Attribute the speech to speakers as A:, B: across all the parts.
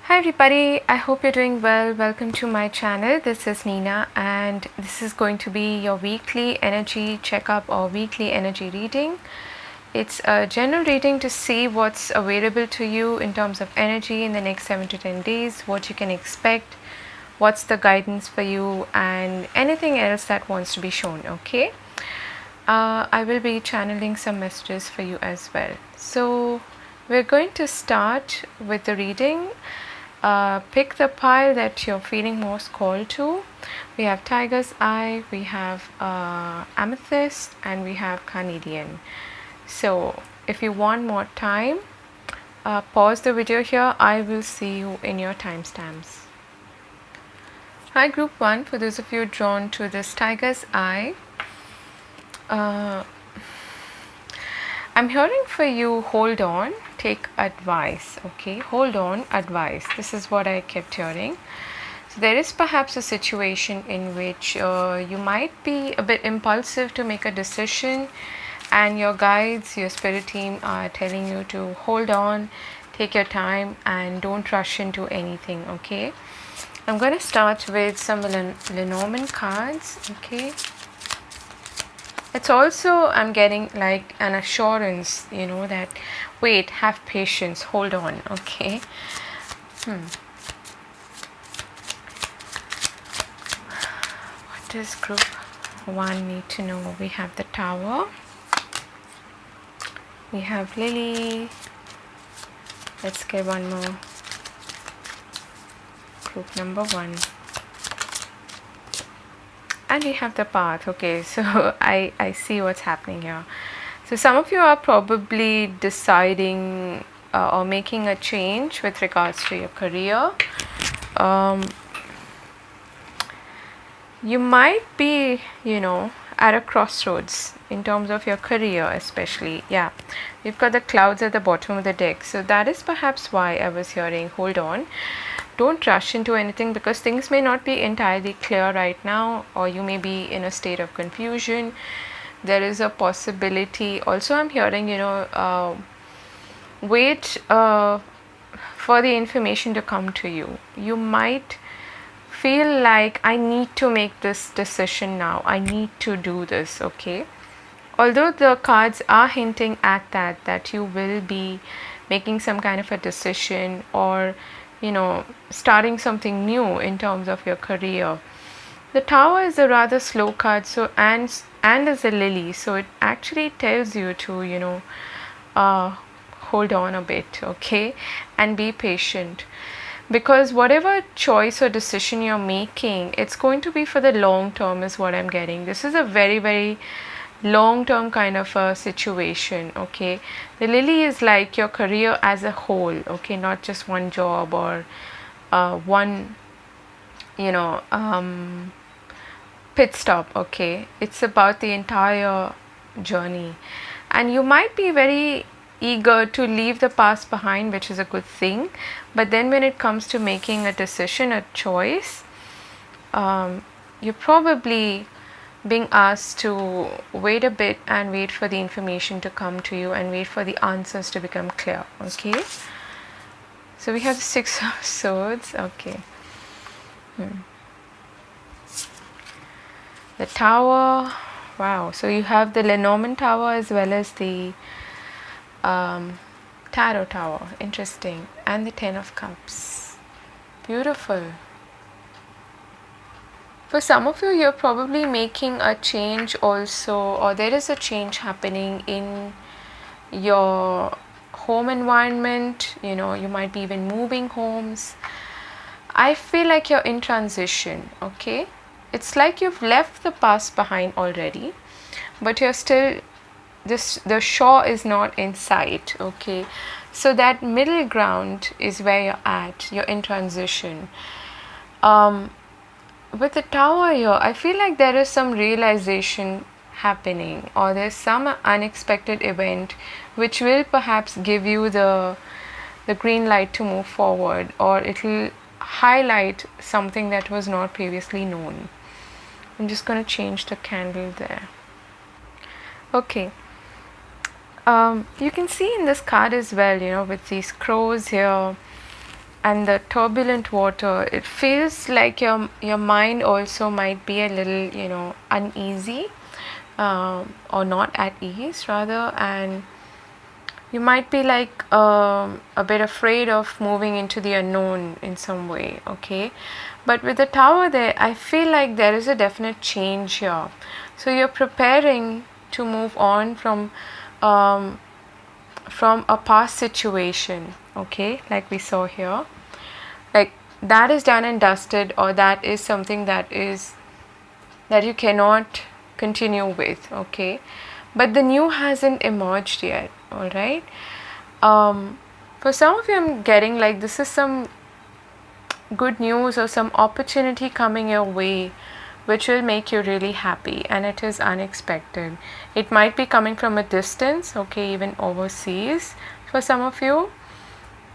A: Hi everybody, I hope you're doing well. Welcome to my channel. This is Nina and this is going to be your weekly energy checkup or weekly energy reading. It's a general reading to see what's available to you in terms of energy in the next 7 to 10 days, what you can expect, what's the guidance for you, and anything else that wants to be shown, okay? I will be channeling some messages for you as well. So we're going to start with the reading. Pick the pile that you're feeling most called to. We have Tiger's Eye, we have Amethyst, and we have Carnelian. So if you want more time, pause the video here. I will see you in your timestamps. Hi group 1, for those of you drawn to this Tiger's Eye, I'm hearing for you, hold on, take advice, okay? Hold on, advice. This is what I kept hearing. So there is perhaps a situation in which you might be a bit impulsive to make a decision, and your guides, your spirit team are telling you to hold on, take your time, and don't rush into anything, okay? I'm going to start with some Lenormand cards, okay? It's also, I'm getting like an assurance, that wait, have patience, hold on, okay? What does group 1 need to know? We have the Tower, we have Lily. Let's get one more. Group number 1. And we have the Path. Okay, so I see what's happening here. So some of you are probably deciding or making a change with regards to your career. You might be, at a crossroads in terms of your career, especially. Yeah, we've got the clouds at the bottom of the deck. So that is perhaps why I was hearing, hold on. Don't rush into anything, because things may not be entirely clear right now, or you may be in a state of confusion. There is a possibility. Also, I'm hearing, wait for the information to come to you. You might feel like, I need to make this decision now. I need to do this, okay? Although the cards are hinting at that you will be making some kind of a decision, or starting something new in terms of your career. The Tower is a rather slow card, so and is a lily, so it actually tells you to hold on a bit, okay, and be patient, because whatever choice or decision you're making, it's going to be for the long term is what I'm getting. This is a very, very long term kind of a situation, okay? The lily is like your career as a whole, okay, not just one job or one pit stop, okay? It's about the entire journey, and you might be very eager to leave the past behind, which is a good thing, but then when it comes to making a decision, a choice, you're probably being asked to wait a bit and wait for the information to come to you and wait for the answers to become clear, okay? So we have the 6 of Swords, okay. The Tower, wow. So you have the Lenormand Tower as well as the Tarot Tower, interesting, and the 10 of Cups, beautiful. For some of you, you're probably making a change also, or there is a change happening in your home environment. You might be even moving homes. I feel like you're in transition, okay? It's like you've left the past behind already, but you're still, the shore is not in sight, okay? So that middle ground is where you're at. You're in transition. With the Tower here, I feel like there is some realization happening, or there's some unexpected event which will perhaps give you the green light to move forward, or it will highlight something that was not previously known. I'm just going to change the candle there. Okay. You can see in this card as well, with these crows here, and the turbulent water, it feels like your mind also might be a little, uneasy, or not at ease rather, and you might be like a bit afraid of moving into the unknown in some way, okay? But with the tower there, I feel like there is a definite change here. So you're preparing to move on from a past situation, okay, like we saw here. Like that is done and dusted, or that is something that you cannot continue with, okay? But the new hasn't emerged yet, all right? For some of you, I'm getting like this is some good news or some opportunity coming your way which will make you really happy, and it is unexpected. It might be coming from a distance, okay, even overseas for some of you,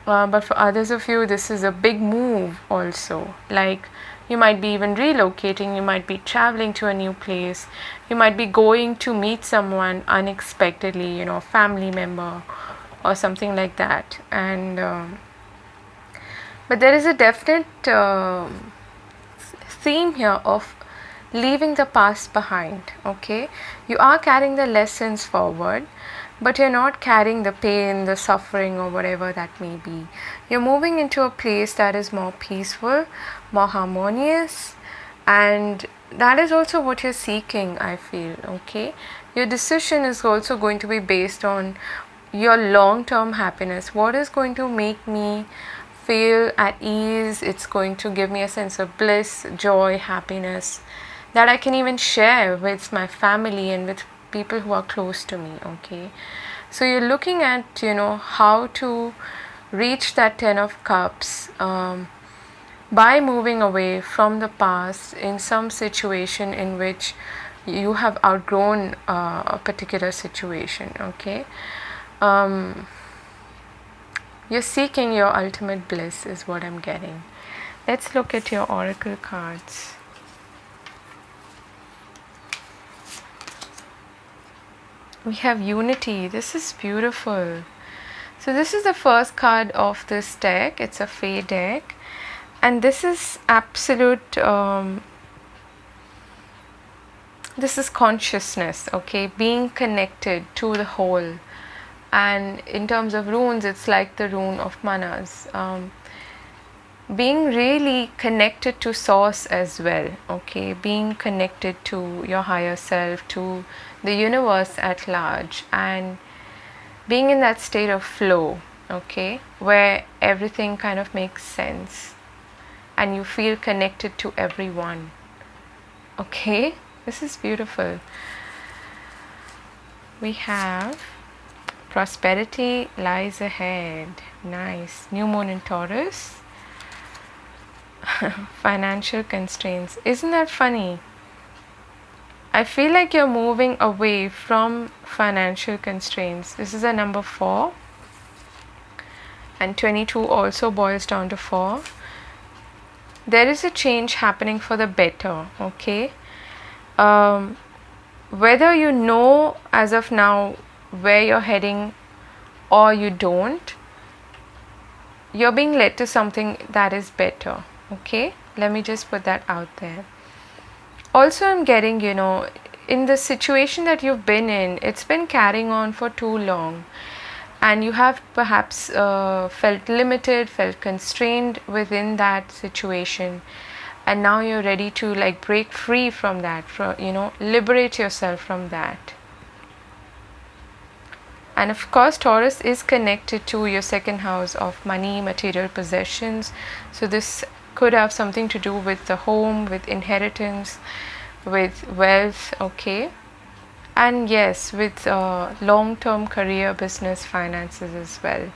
A: but for others of you this is a big move also. Like you might be even relocating, you might be traveling to a new place, you might be going to meet someone unexpectedly, family member or something like that. And but there is a definite theme here of leaving the past behind, okay? You are carrying the lessons forward, but you're not carrying the pain, the suffering, or whatever that may be. You're moving into a place that is more peaceful, more harmonious, and that is also what you're seeking, I feel, okay? Your decision is also going to be based on your long-term happiness. What is going to make me feel at ease? It's going to give me a sense of bliss, joy, happiness that I can even share with my family and with people who are close to me, okay? So you're looking at, how to reach that 10 of cups by moving away from the past in some situation in which you have outgrown a particular situation, okay? You're seeking your ultimate bliss is what I'm getting. Let's look at your oracle cards. We have unity. This is beautiful. So this is the first card of this deck. It's a Fae deck, and this is absolute this is consciousness, okay, being connected to the whole. And in terms of runes, it's like the rune of manas, being really connected to source as well, okay, being connected to your higher self, to the universe at large, and being in that state of flow, okay, where everything kind of makes sense and you feel connected to everyone, okay? This is beautiful. We have prosperity lies ahead. Nice. New moon in Taurus. Financial constraints. Isn't that funny? I feel like you're moving away from financial constraints. This is a number 4, and 22 also boils down to 4. There is a change happening for the better, okay? Whether you know as of now where you're heading or you don't, you're being led to something that is better, okay? Let me just put that out there. Also, I'm getting, in the situation that you've been in, it's been carrying on for too long, and you have perhaps felt limited, felt constrained within that situation, and now you're ready to like break free from that, liberate yourself from that. And of course, Taurus is connected to your second house of money, material possessions. So this could have something to do with the home, with inheritance, with wealth, okay? And yes, with long-term career, business, finances as well.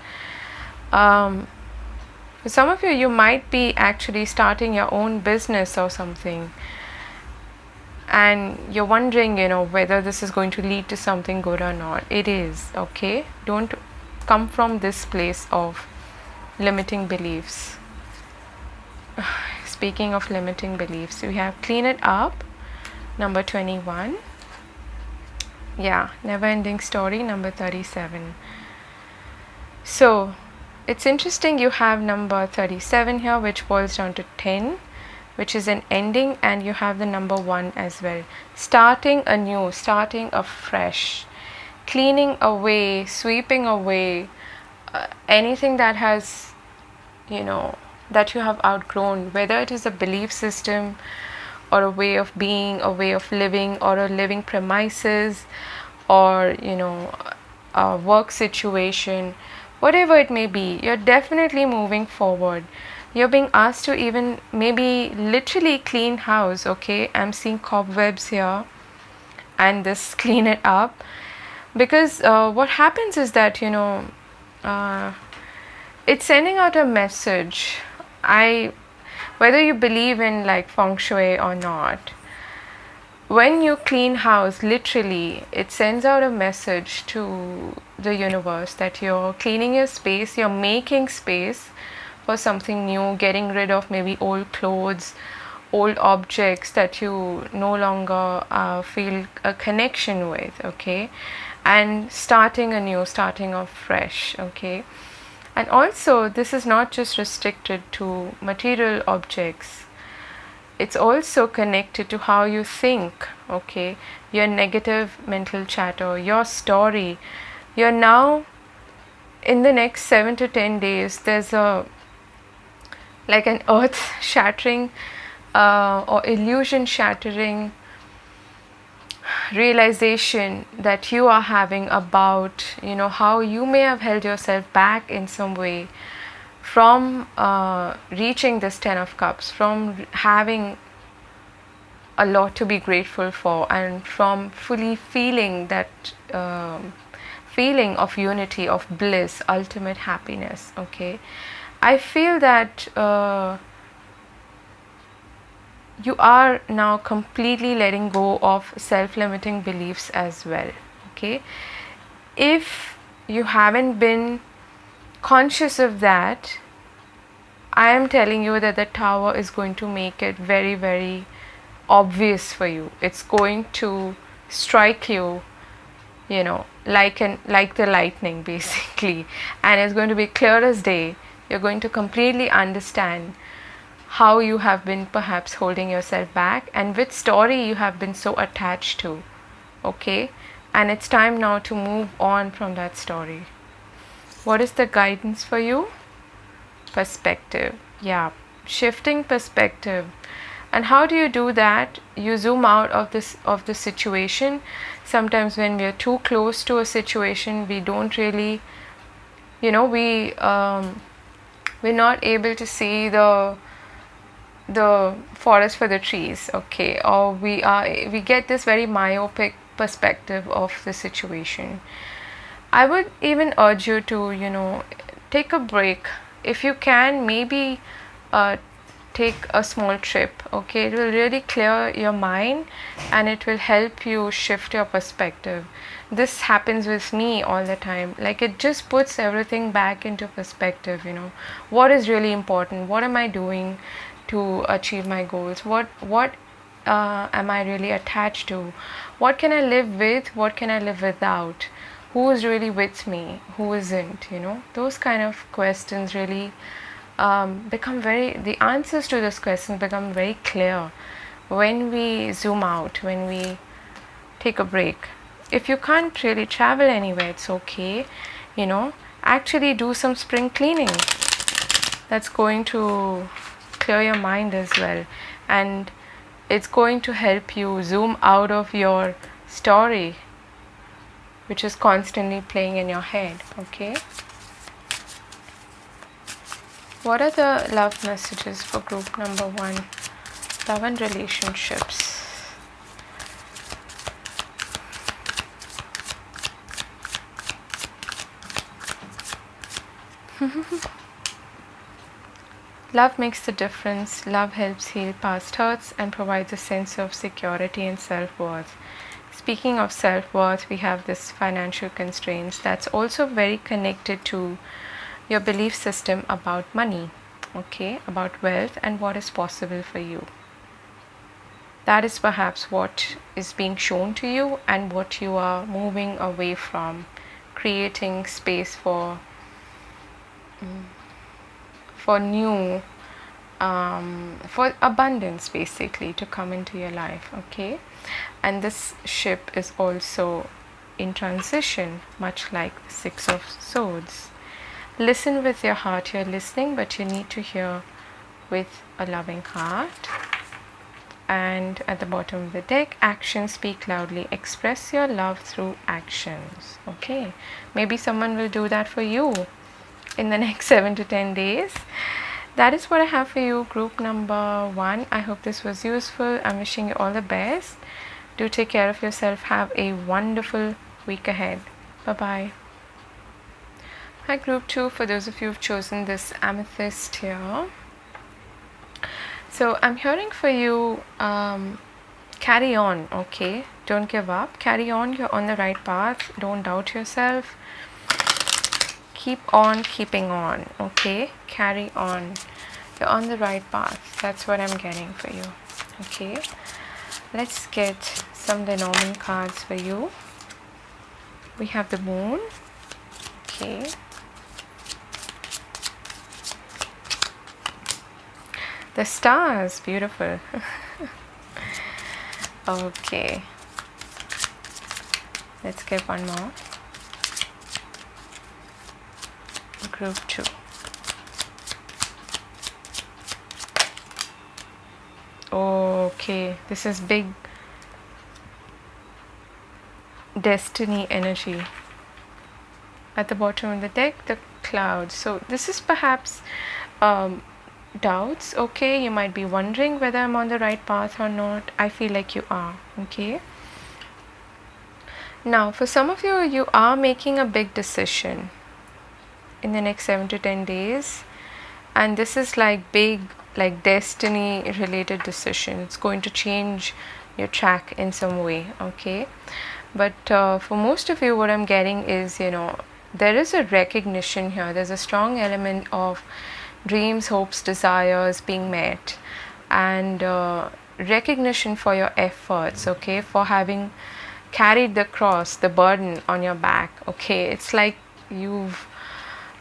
A: For some of you, you might be actually starting your own business or something, and you're wondering, whether this is going to lead to something good or not. It is, okay? Don't come from this place of limiting beliefs. Speaking of limiting beliefs, we have clean it up, number 21. Yeah, never ending story, number 37. So It's interesting you have number 37 here, which boils down to 10, which is an ending, and you have the number 1 as well. Starting anew, starting afresh, cleaning away, sweeping away anything that has, that you have outgrown, whether it is a belief system or a way of being, a way of living, or a living premises, or a work situation, whatever it may be. You're definitely moving forward. You're being asked to even maybe literally clean house. Okay, I'm seeing cobwebs here, and this clean it up, because what happens is that it's sending out a message. Whether you believe in like feng shui or not, when you clean house, literally it sends out a message to the universe that you're cleaning your space, you're making space for something new, getting rid of maybe old clothes, old objects that you no longer feel a connection with, okay, and starting anew, starting off fresh, okay. And also, this is not just restricted to material objects. It's also connected to how you think, okay? Your negative mental chatter, your story. You're now, in the next 7 to 10 days, there's like an earth shattering or illusion shattering realization that you are having about how you may have held yourself back in some way from reaching this 10 of cups, from having a lot to be grateful for, and from fully feeling that feeling of unity, of bliss, ultimate happiness, okay. I feel that you are now completely letting go of self-limiting beliefs as well, okay. If you haven't been conscious of that, I am telling you that the tower is going to make it very, very obvious for you. It's going to strike you, like the lightning basically, and it's going to be clear as day. You're going to completely understand how you have been perhaps holding yourself back and which story you have been so attached to, okay. And it's time now to move on from that story. What is the guidance for you? Perspective. Yeah, shifting perspective. And how do you do that? You zoom out of the situation. Sometimes when we are too close to a situation, we don't really, we're not able to see the forest for the trees, okay, or we get this very myopic perspective of the situation. I would even urge you to take a break if you can. Maybe take a small trip, okay. It will really clear your mind and it will help you shift your perspective. This happens with me all the time. Like, it just puts everything back into perspective. What is really important? What am I doing to achieve my goals? What am I really attached to? What can I live with? What can I live without? Who is really with me? Who isn't? Those kind of questions really the answers to those questions become very clear when we zoom out, when we take a break. If you can't really travel anywhere, it's okay. Actually do some spring cleaning. That's going to clear your mind as well, and it's going to help you zoom out of your story, which is constantly playing in your head, okay. What are the love messages for group number 1? Love and relationships. Love makes the difference. Love helps heal past hurts and provides a sense of security and self-worth. Speaking of self-worth, we have this financial constraints that's also very connected to your belief system about money, okay, about wealth and what is possible for you. That is perhaps what is being shown to you and what you are moving away from, creating space for for new, for abundance basically to come into your life. Okay, and this ship is also in transition, much like the Six of Swords. Listen with your heart. You're listening, but you need to hear with a loving heart. And at the bottom of the deck, actions speak loudly. Express your love through actions. Okay, maybe someone will do that for you in the next 7 to 10 days. That is what I have for you, group number 1. I hope this was useful. I'm wishing you all the best. Do take care of yourself. Have a wonderful week ahead. Bye bye. Hi, group 2. For those of you who've chosen this amethyst here, so I'm hearing for you, carry on. Okay, don't give up, carry on. You're on the right path. Don't doubt yourself. Keep on keeping on. Okay, carry on. You're on the right path. That's what I'm getting for you. Okay, let's get some Lenormand cards for you. We have the moon. Okay, the stars. Beautiful. Okay, let's get one more. Group 2. Okay, this is big destiny energy. At the bottom of the deck, the clouds. So this is perhaps doubts. Okay, you might be wondering whether I'm on the right path or not. I feel like you are. Okay, now for some of you, you are making a big decision in the next 7 to 10 days, and this is like big, like destiny related decision. It's going to change your track in some way. Okay, but for most of you, what I'm getting is, there is a recognition here. There's a strong element of dreams, hopes, desires being met, and recognition for your efforts. Okay, for having carried the cross, the burden on your back. Okay, it's like you've,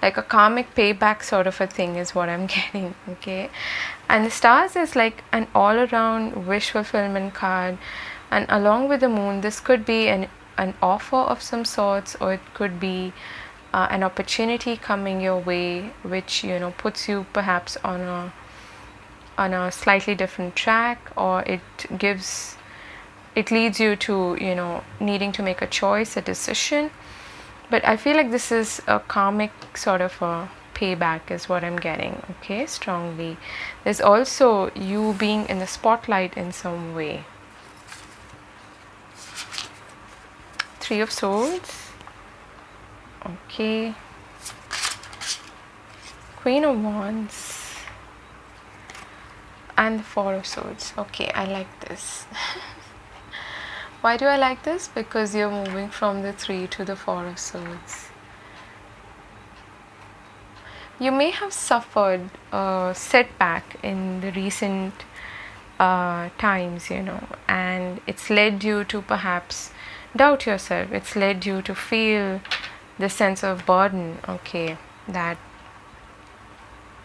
A: like a karmic payback sort of a thing is what I'm getting. Okay, and the stars is like an all around wish fulfillment card, and along with the moon, this could be an offer of some sorts, or it could be an opportunity coming your way, which puts you perhaps on a slightly different track, or it leads you to needing to make a choice, a decision. But I feel like this is a karmic sort of a payback is what I'm getting. Okay, strongly. There's also you being in the spotlight in some way. Three of Swords. Okay, Queen of Wands and the Four of Swords. Okay, I like this. Why do I like this? Because you're moving from the 3 to the 4 of Swords. You may have suffered a setback in the recent times, and it's led you to perhaps doubt yourself. It's led you to feel the sense of burden. Okay, that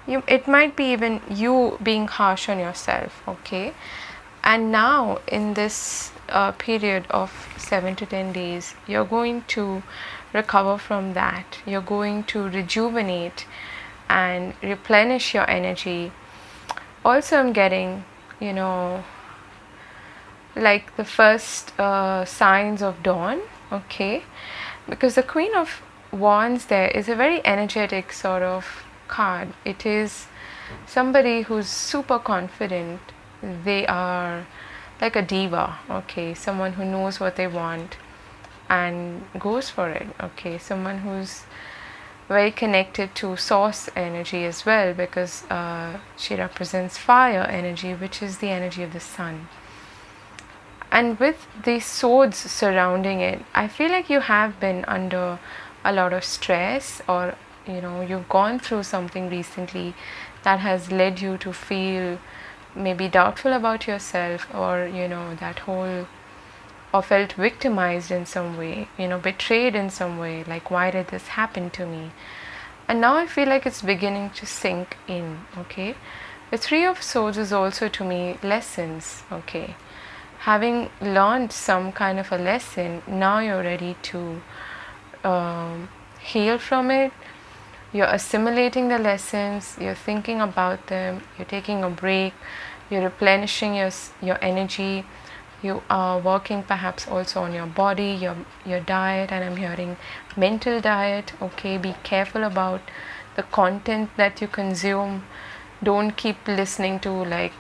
A: it might be even you being harsh on yourself. Okay, and now in this period of 7 to 10 days, you're going to recover from that. You're going to rejuvenate and replenish your energy. Also, I'm getting like the first signs of dawn. Okay, because the Queen of Wands there is a very energetic sort of card. It is somebody who's super confident. They are like a diva. Okay, someone who knows what they want and goes for it. Okay, someone who's very connected to source energy as well, because she represents fire energy, which is the energy of the sun. And with these swords surrounding it, I feel like you have been under a lot of stress, or you've gone through something recently that has led you to feel maybe doubtful about yourself, or that whole, or felt victimized in some way, betrayed in some way, like why did this happen to me? And now I feel like it's beginning to sink in. Okay, the Three of Swords is also to me lessons. Okay, having learned some kind of a lesson, now you're ready to heal from it. You're assimilating the lessons, you're thinking about them, you're taking a break, you're replenishing your energy, you are working perhaps also on your body, your diet, and I'm hearing mental diet. Okay, be careful about the content that you consume. Don't keep listening to like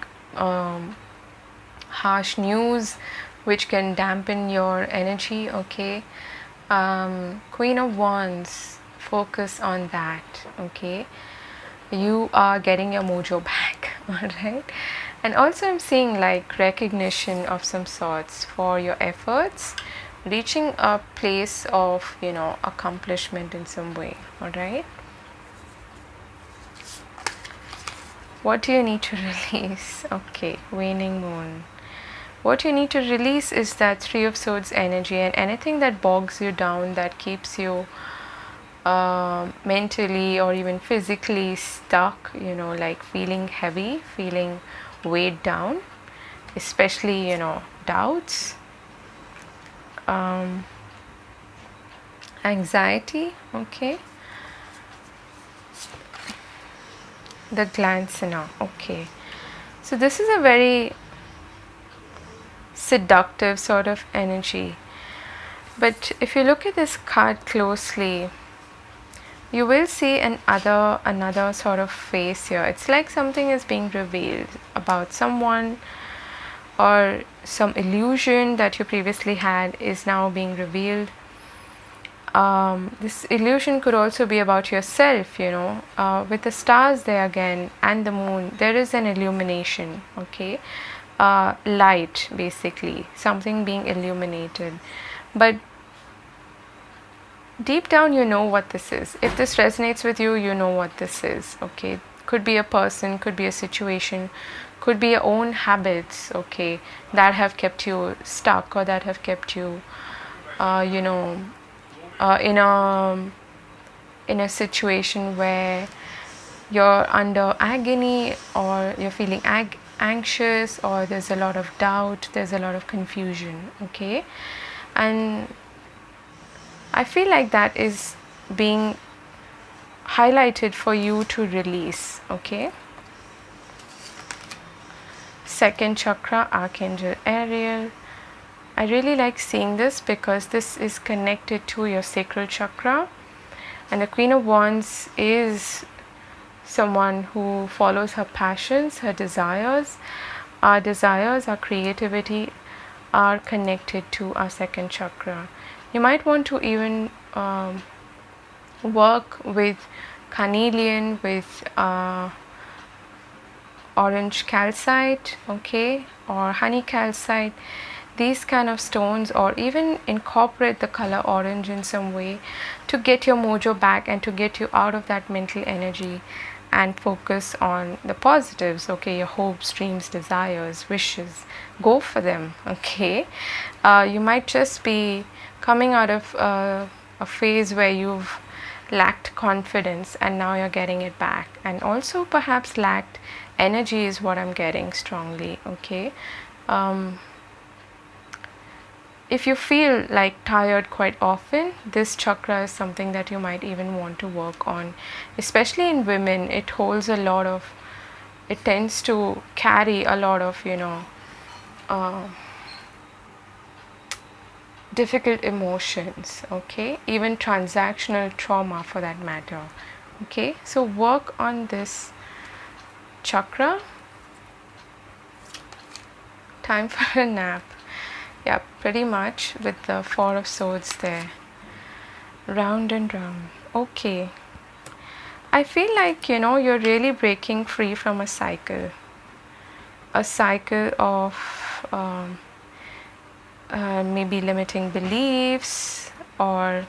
A: harsh news which can dampen your energy. Okay, Queen of Wands, focus on that. Okay, you are getting your mojo back. All right, and also I'm seeing like recognition of some sorts for your efforts, reaching a place of accomplishment in some way. All right, what do you need to release? Okay, waning moon. What you need to release is that Three of Swords energy, and anything that bogs you down, that keeps you mentally or even physically stuck, like feeling heavy, feeling weighed down, especially doubts, anxiety. Okay, the glance now. Okay, so this is a very seductive sort of energy, but if you look at this card closely, you will see another sort of face here. It's like something is being revealed about someone, or some illusion that you previously had is now being revealed. This illusion could also be about yourself, with the stars there again and the moon, there is an illumination. Okay, light, basically something being illuminated, but deep down you know what this is. If this resonates with you, you know what this is. Okay, could be a person, could be a situation, could be your own habits. Okay, that have kept you stuck, or that have kept you in a situation where you're under agony, or you're feeling anxious, or there's a lot of doubt, there's a lot of confusion. Okay, and I feel like that is being highlighted for you to release. Okay, second chakra, Archangel Ariel. I really like seeing this because this is connected to your sacral chakra, and the Queen of Wands is someone who follows her passions, her desires. Our desires, our creativity are connected to our second chakra. You might want to even work with carnelian, with orange calcite, okay, or honey calcite, these kind of stones, or even incorporate the color orange in some way to get your mojo back and to get you out of that mental energy and focus on the positives. Okay, your hopes, dreams, desires, wishes, go for them. Okay, you might just be coming out of a phase where you've lacked confidence, and now you're getting it back, and also perhaps lacked energy is what I'm getting strongly. Okay, if you feel like tired quite often, this chakra is something that you might even want to work on, especially in women. It holds a lot of, it tends to carry a lot of difficult emotions. Okay, even transactional trauma for that matter. Okay, so work on this chakra. Time for a nap. Yeah, pretty much, with the Four of Swords there, round and round. Okay, I feel like you're really breaking free from a cycle of maybe limiting beliefs, or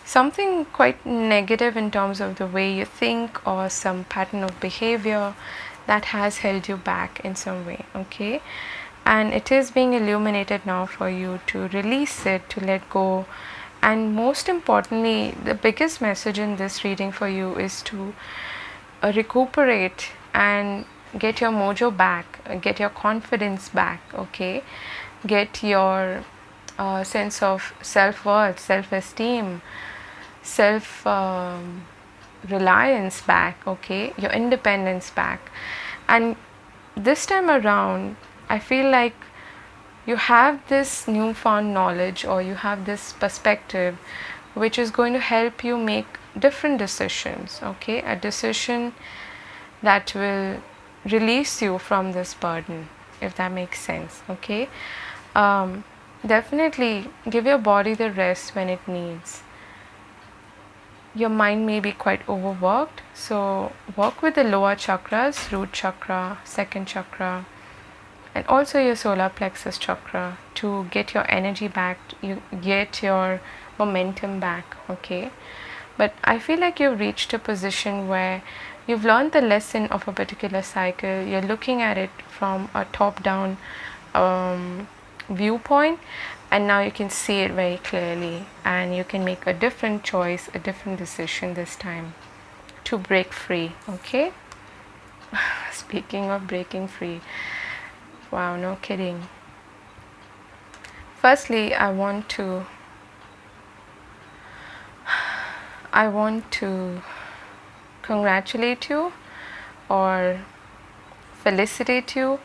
A: something quite negative in terms of the way you think, or some pattern of behavior that has held you back in some way. Okay, and it is being illuminated now for you to release it, to let go, And most importantly, the biggest message in this reading for you is to recuperate and get your mojo back, get your confidence back, okay? Get your sense of self-worth, self-esteem, self reliance back, okay? Your independence back. And this time around, I feel like you have this newfound knowledge, or you have this perspective which is going to help you make different decisions, okay? A decision that will release you from this burden, if that makes sense, okay? Definitely give your body the rest when it needs. Your mind may be quite overworked, so work with the lower chakras, root chakra, second chakra, and also your solar plexus chakra, to get your energy back, you get your momentum back, okay? But I feel like you've reached a position where you've learned the lesson of a particular cycle. You're looking at it from a top down viewpoint, and now you can see it very clearly, and you can make a different choice, a different decision this time to break free, okay? Speaking of breaking free, wow, no kidding. Firstly, I want to congratulate you or felicitate you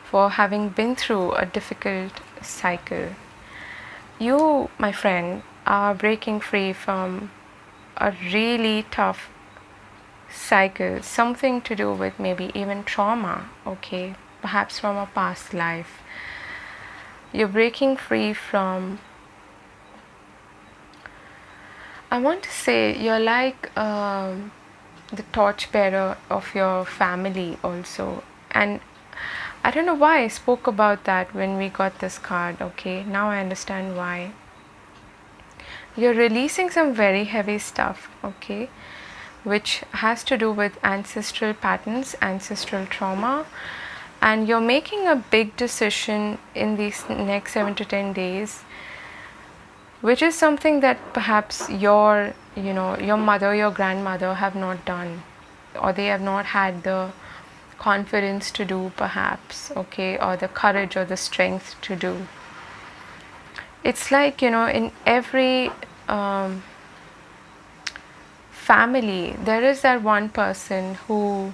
A: for having been through a difficult cycle. You, my friend, are breaking free from a really tough cycle, something to do with maybe even trauma, okay? Perhaps from a past life. You're breaking free from, I want to say, you're like the torchbearer of your family also. And I don't know why I spoke about that when we got this card, okay? Now I understand why. You're releasing some very heavy stuff, okay? Which has to do with ancestral patterns, ancestral trauma. And you're making a big decision in these next 7 to 10 days, which is something that perhaps your mother, your grandmother have not done, or they have not had the confidence to do, perhaps, okay, or the courage or the strength to do. It's like, in every family, there is that one person who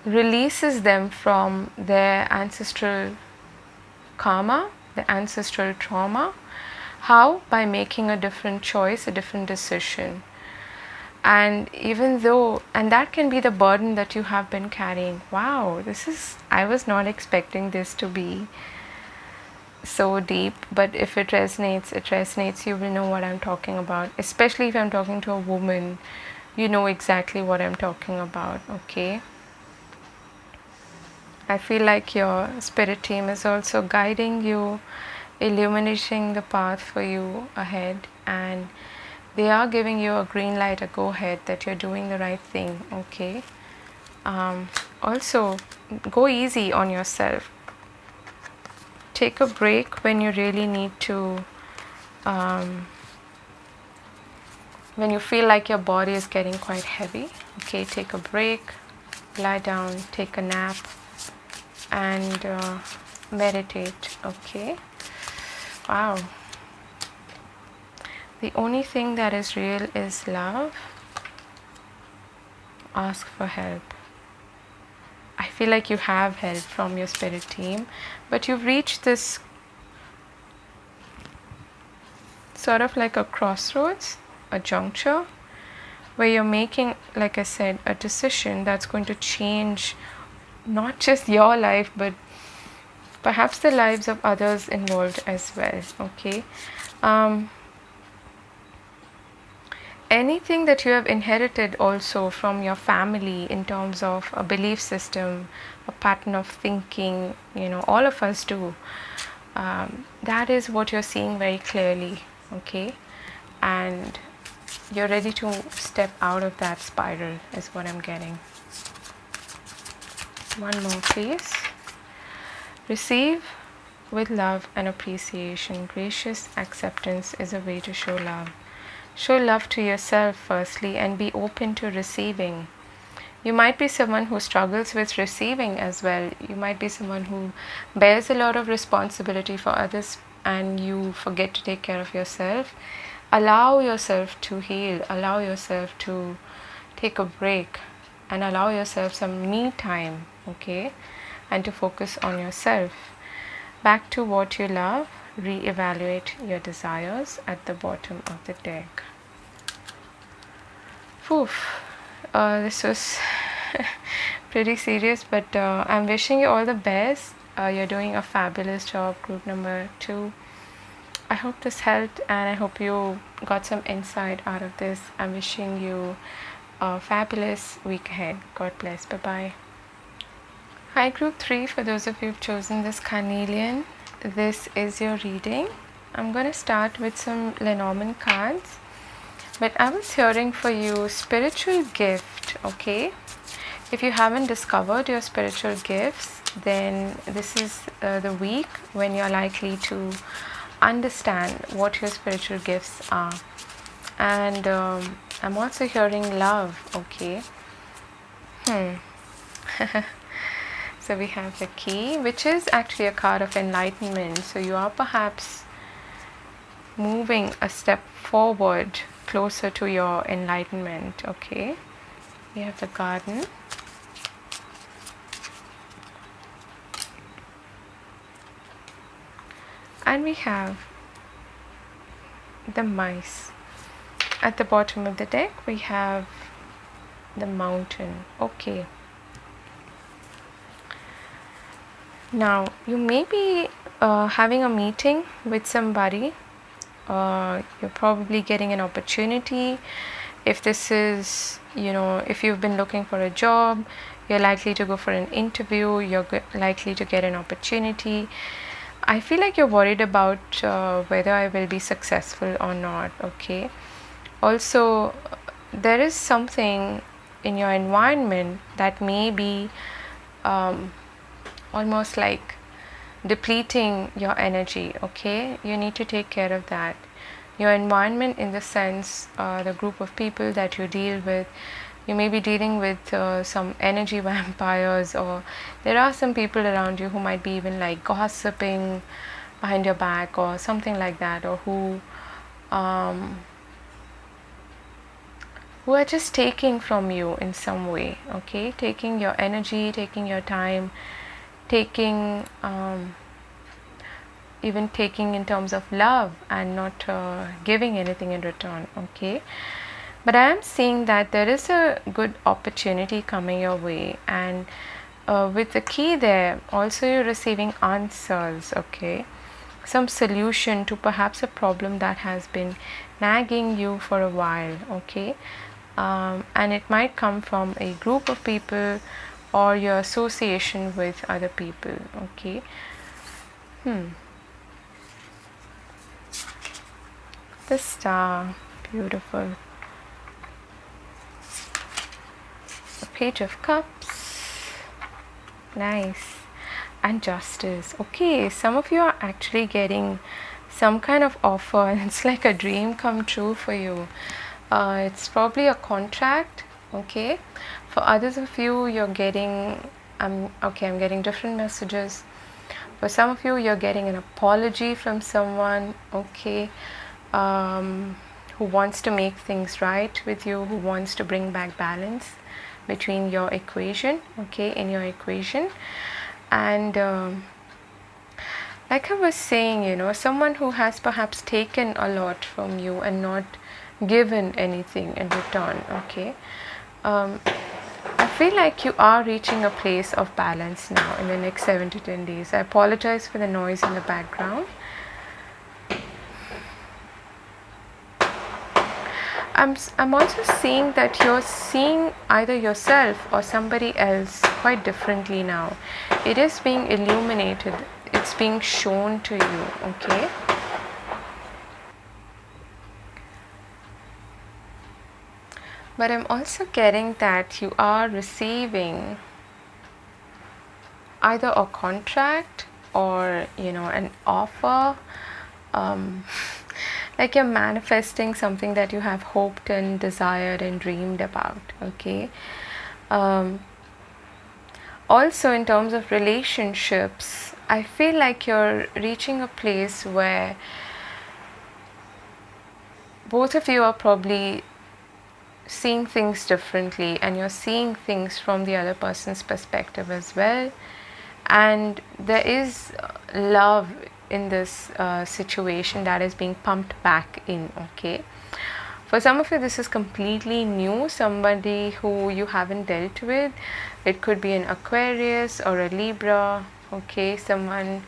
A: releases them from their ancestral karma, the ancestral trauma. How? By making a different choice, a different decision. And and that can be the burden that you have been carrying. Wow, I was not expecting this to be so deep, but if it resonates, you will know what I'm talking about. Especially if I'm talking to a woman, you know exactly what I'm talking about, okay? I feel like your spirit team is also guiding you, illuminating the path for you ahead, and they are giving you a green light, a go ahead, that you're doing the right thing, okay? Also, go easy on yourself. Take a break when you really need to, when you feel like your body is getting quite heavy, okay? Take a break, lie down, take a nap, and meditate, okay? Wow. The only thing that is real is love. Ask for help. I feel like you have help from your spirit team, but you've reached this sort of like a crossroads, a juncture, where you're making, like I said, a decision that's going to change not just your life, but perhaps the lives of others involved as well, okay? Anything that you have inherited also from your family in terms of a belief system, a pattern of thinking, all of us do. That is what you're seeing very clearly, okay? And you're ready to step out of that spiral, is what I'm getting. One more, please. Receive with love and appreciation. Gracious acceptance is a way to show love. Show love to yourself firstly and be open to receiving. You might be someone who struggles with receiving as well. You might be someone who bears a lot of responsibility for others and you forget to take care of yourself. Allow yourself to heal. Allow yourself to take a break and allow yourself some me time, okay? And to focus on yourself. Back to what you love. Re-evaluate your desires at the bottom of the deck. Oof. This was pretty serious, but I'm wishing you all the best. You're doing a fabulous job, group number 2. I hope this helped and I hope you got some insight out of this. I'm wishing you a fabulous week ahead. God bless. Bye-bye. Hi, group 3. For those of you who've chosen this carnelian, this is your reading. I'm going to start with some Lenormand cards. But I was hearing for you spiritual gift, okay? If you haven't discovered your spiritual gifts, then this is the week when you're likely to understand what your spiritual gifts are. And I'm also hearing love, okay? So we have the key, which is actually a card of enlightenment. So you are perhaps moving a step forward closer to your enlightenment, okay? We have the garden. And we have the mice. At the bottom of the deck, we have the mountain, okay. Now, you may be having a meeting with somebody. You're probably getting an opportunity. If this is, if you've been looking for a job, you're likely to go for an interview, you're likely to get an opportunity. I feel like you're worried about whether I will be successful or not, okay? Also, there is something in your environment that may be almost like depleting your energy, okay? You need to take care of that. Your environment, in the sense, the group of people that you deal with, you may be dealing with some energy vampires, or there are some people around you who might be even like gossiping behind your back or something like that, or who are just taking from you in some way, okay? Taking your energy, taking your time, taking even taking in terms of love and not giving anything in return, okay? But I am seeing that there is a good opportunity coming your way, and with the key there, also you're receiving answers, okay? Some solution to perhaps a problem that has been nagging you for a while, okay? And it might come from a group of people or your association with other people, okay? The star, beautiful. The Page of Cups, nice. And Justice. Okay, some of you are actually getting some kind of offer and it's like a dream come true for you. It's probably a contract, okay? For others of you, you're getting I'm getting different messages. For some of you, you're getting an apology from someone, okay, who wants to make things right with you, who wants to bring back balance between your equation, okay, in your equation. And like I was saying, someone who has perhaps taken a lot from you and not given anything in return, okay. I feel like you are reaching a place of balance now in the next 7 to 10 days. I apologize for the noise in the background. I'm also seeing that you're seeing either yourself or somebody else quite differently now. It is being illuminated. It's being shown to you, okay? But I'm also getting that you are receiving either a contract or an offer. um, like you're manifesting something that you have hoped and desired and dreamed about. Okay. Also, in terms of relationships, I feel like you're reaching a place where both of you are probably seeing things differently, and you're seeing things from the other person's perspective as well. And there is love in this situation that is being pumped back in. Okay. For some of you, this is completely new, somebody who you haven't dealt with. It could be an Aquarius or a Libra. Okay. Someone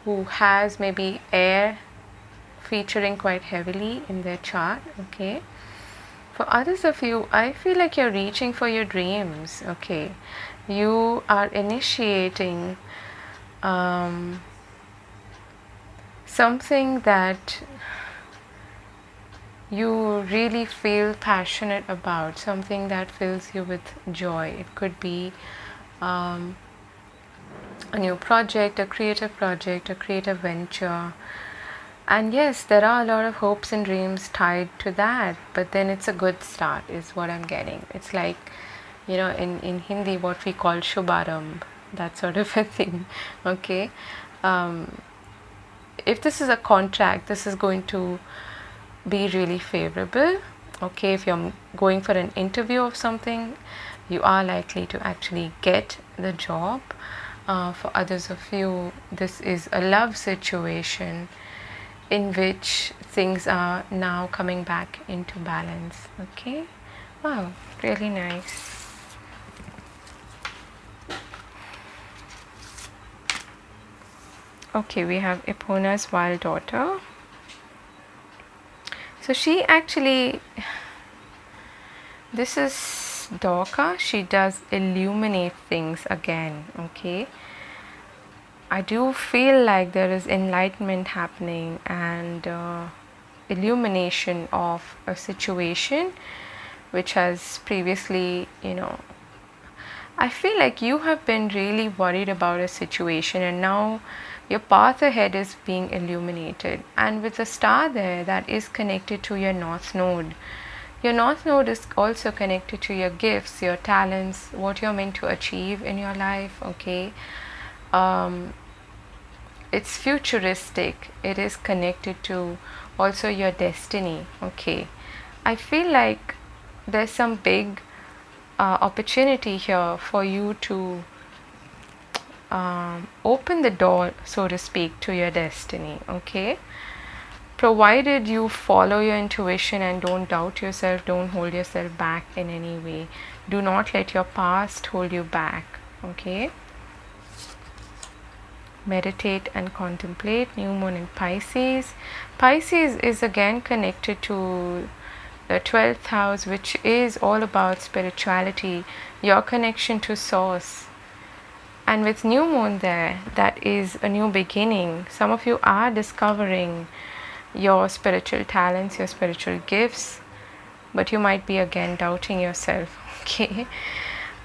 A: who has maybe air featuring quite heavily in their chart. Okay. For others of you, I feel like you're reaching for your dreams. Okay. You are initiating something that you really feel passionate about, something that fills you with joy. It could be a new project, a creative venture. And yes, there are a lot of hopes and dreams tied to that, but then it's a good start is what I'm getting. It's like, in Hindi what we call Shubharamb, that sort of a thing. Okay. If this is a contract, this is going to be really favorable. Okay. If you're going for an interview of something, you are likely to actually get the job. For others of you, this is a love situation in which things are now coming back into balance. Okay. Wow, really nice. Okay, we have Epona's wild daughter. So she actually, this is Dorka. She does illuminate things again. Okay. I do feel like there is enlightenment happening and illumination of a situation which has previously, I feel like you have been really worried about a situation, and now your path ahead is being illuminated. And with the star there, that is connected to your North Node. Your North Node is also connected to your gifts, your talents, what you're meant to achieve in your life. Okay. It's futuristic. It is connected to also your destiny. Okay. I feel like there's some big opportunity here for you to open the door, so to speak, to your destiny. Okay. Provided you follow your intuition and don't doubt yourself, don't hold yourself back in any way. Do not let your past hold you back. Okay. Meditate and contemplate. New moon in Pisces. Pisces is again connected to the 12th house, which is all about spirituality, your connection to source. And with new moon there, that is a new beginning. Some of you are discovering your spiritual talents, your spiritual gifts, but you might be again doubting yourself. Okay.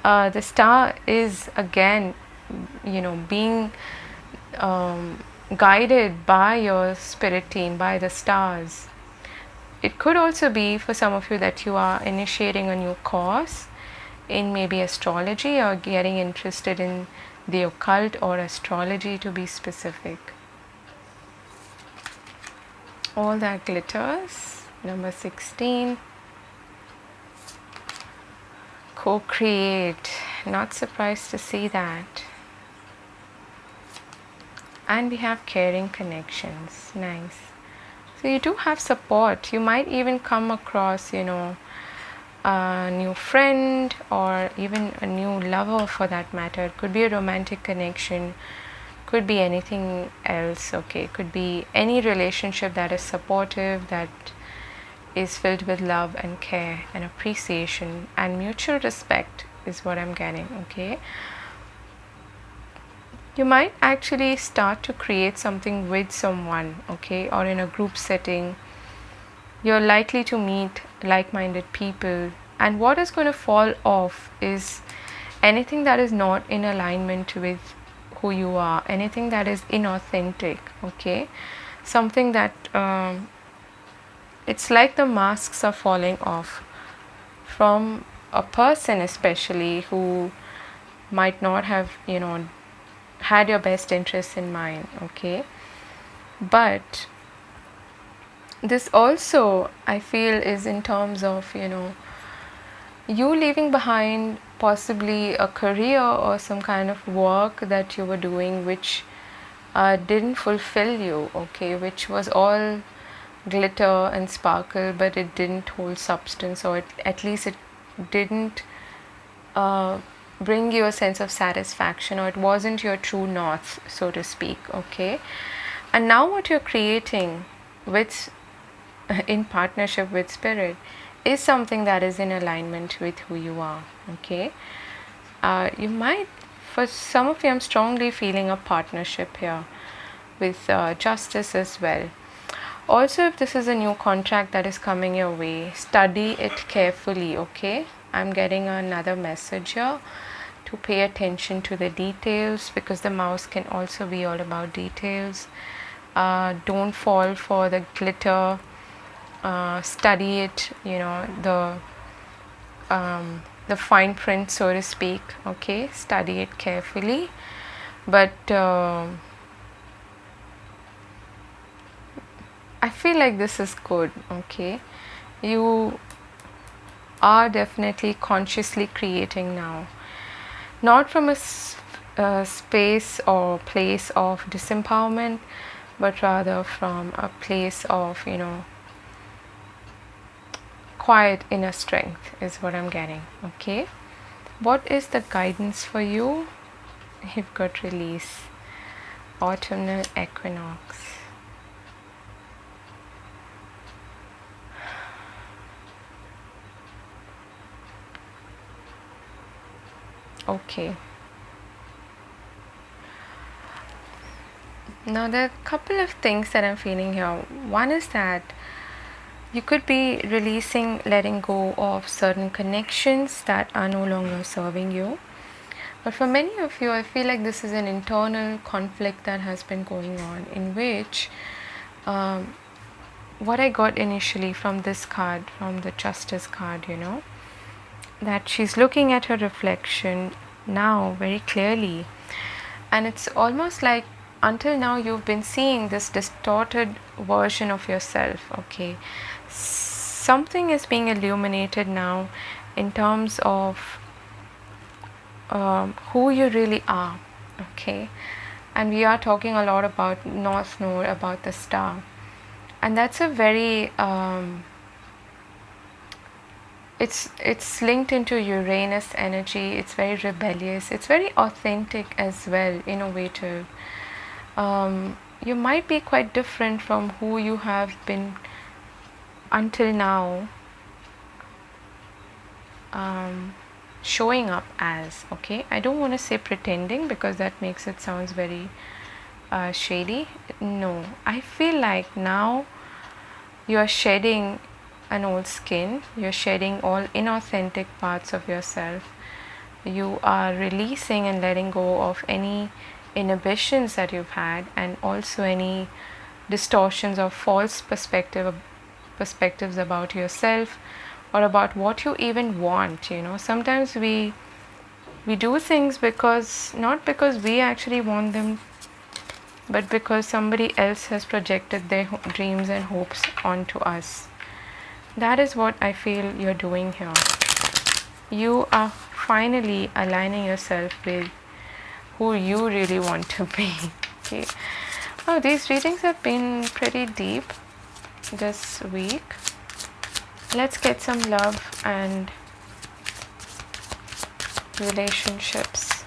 A: The star is again, being guided by your spirit team, by the stars. It could also be for some of you that you are initiating a new course in maybe astrology, or getting interested in the occult or astrology, to be specific. All that glitters. Number 16. Co-create. Not surprised to see that. And we have caring connections. Nice. So you do have support. You might even come across, a new friend, or even a new lover for that matter. It could be a romantic connection, could be anything else. Okay. Could be any relationship that is supportive, that is filled with love and care and appreciation and mutual respect is what I'm getting. Okay. You might actually start to create something with someone, okay, or in a group setting. You're likely to meet like-minded people, and what is going to fall off is anything that is not in alignment with who you are, anything that is inauthentic, okay, something that it's like the masks are falling off from a person, especially who might not have, had your best interests in mind, okay. But this also, I feel, is in terms of, you leaving behind possibly a career or some kind of work that you were doing which didn't fulfill you, okay, which was all glitter and sparkle, but it didn't hold substance, or at least it didn't bring you a sense of satisfaction, or it wasn't your true north, so to speak, okay. And now what you're creating with in partnership with spirit is something that is in alignment with who you are, okay. You might, for some of you, I'm strongly feeling a partnership here with justice as well. Also, if this is a new contract that is coming your way, study it carefully, okay. I'm getting another message here to pay attention to the details, because the mouse can also be all about details. Don't fall for the glitter. Study it, the fine print, so to speak, okay. Study it carefully. But I feel like this is good, okay. You are definitely consciously creating now, not from a space or place of disempowerment, but rather from a place of, quiet inner strength is what I'm getting, okay. What is the guidance for you? You've got release, autumnal equinox. Okay. Now there are a couple of things that I'm feeling here. One is that you could be releasing, letting go of certain connections that are no longer serving you. But for many of you, I feel like this is an internal conflict that has been going on, in which what I got initially from this card, from the Justice card, that she's looking at her reflection now very clearly, and it's almost like until now you've been seeing this distorted version of yourself, okay. Something is being illuminated now in terms of who you really are, okay. And we are talking a lot about North Node, about the star, and that's a very it's linked into Uranus energy. It's very rebellious, it's very authentic as well, innovative. You might be quite different from who you have been until now showing up as, okay. I don't want to say pretending, because that makes it sounds very shady. No, I feel like now you are shedding an old skin, you're shedding all inauthentic parts of yourself. You are releasing and letting go of any inhibitions that you've had, and also any distortions or false perspectives about yourself, or about what you even want. Sometimes we do things not because we actually want them, but because somebody else has projected their dreams and hopes onto us. That is what I feel you're doing here. You are finally aligning yourself with who you really want to be, okay. Oh, these readings have been pretty deep this week. Let's get some love and relationships,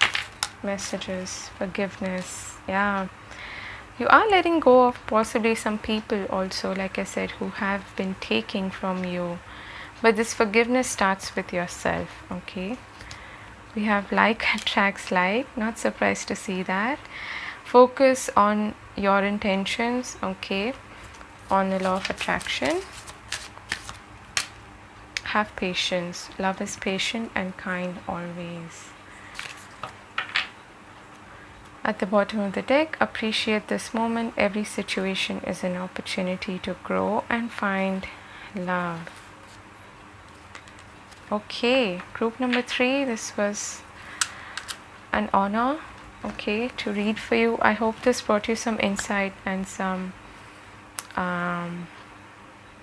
A: messages, forgiveness. Yeah, you are letting go of possibly some people also, like I said, who have been taking from you. But this forgiveness starts with yourself, okay. We have like attracts like, not surprised to see that. Focus on your intentions, okay, on the law of attraction. Have patience. Love is patient and kind always. At the bottom of the deck, appreciate this moment. Every situation is an opportunity to grow and find love. Okay, group number 3, this was an honor, okay, to read for you. I hope this brought you some insight and some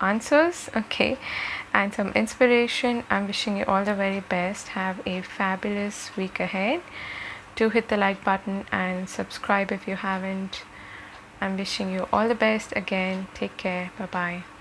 A: answers, okay, and some inspiration. I'm wishing you all the very best. Have a fabulous week ahead. Do hit the like button and subscribe if you haven't. I'm wishing you all the best again. Take care. Bye bye.